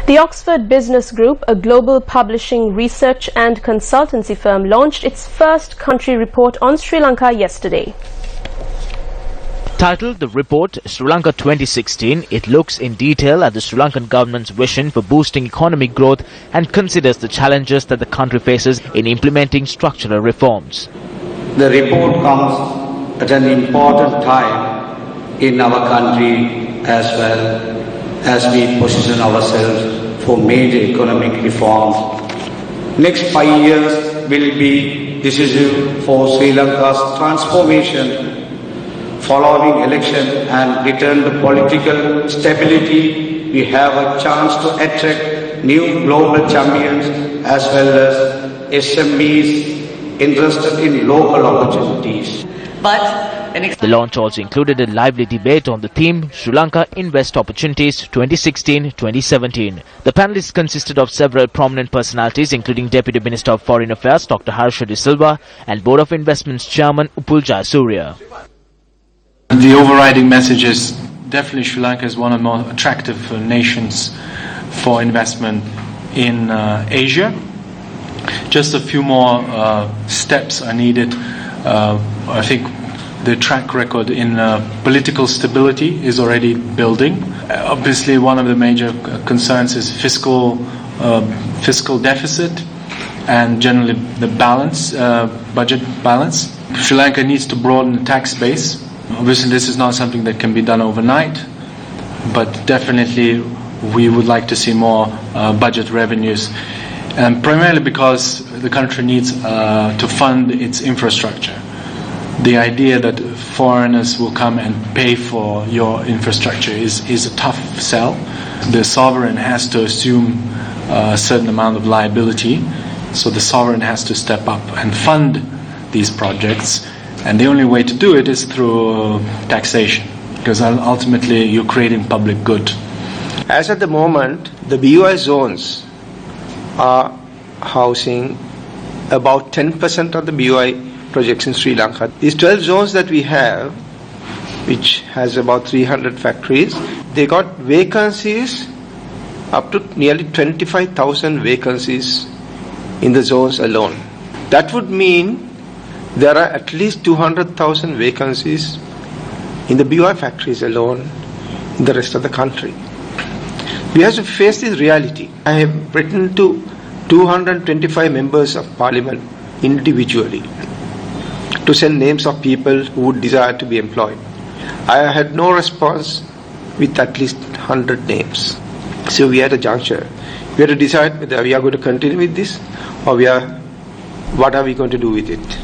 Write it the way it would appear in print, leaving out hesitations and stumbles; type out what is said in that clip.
The Oxford Business Group, a global publishing, research and consultancy firm, launched its first country report on Sri Lanka yesterday. Titled The Report Sri Lanka 2016, it looks in detail at the Sri Lankan government's vision for boosting economic growth and considers the challenges that the country faces in implementing structural reforms. The report comes at an important time in our country as well as we position ourselves for major economic reforms. Next 5 years will be decisive for Sri Lanka's transformation. Following election and return to political stability, we have a chance to attract new global champions as well as SMEs interested in local opportunities. The launch also included a lively debate on the theme Sri Lanka Invest Opportunities 2016-2017. The panelists consisted of several prominent personalities including Deputy Minister of Foreign Affairs Dr. Harsha De Silva and Board of Investments Chairman Upul Jayasuriya. The overriding message is definitely Sri Lanka is one of the more attractive nations for investment in Asia. Just a few more steps are needed. I think the track record in political stability is already building. Obviously, one of the major concerns is fiscal deficit and generally the balance, budget balance. Sri Lanka needs to broaden the tax base. Obviously, this is not something that can be done overnight, but definitely we would like to see more budget revenues, and primarily because the country needs to fund its infrastructure. The idea that foreigners will come and pay for your infrastructure is a tough sell. The sovereign has to assume a certain amount of liability, so the sovereign has to step up and fund these projects. And the only way to do it is through taxation, because ultimately you're creating public good. As at the moment, the BOI zones are housing about 10% of the BOI projects in Sri Lanka. These 12 zones that we have, which has about 300 factories, they got vacancies up to nearly 25,000 vacancies in the zones alone. That would mean there are at least 200,000 vacancies in the BOI factories alone in the rest of the country. We have to face this reality. I have written to 225 members of parliament individually to send names of people who would desire to be employed. I had no response with at least 100 names. So we are at a juncture. We have to decide whether we are going to continue with this or what are we going to do with it.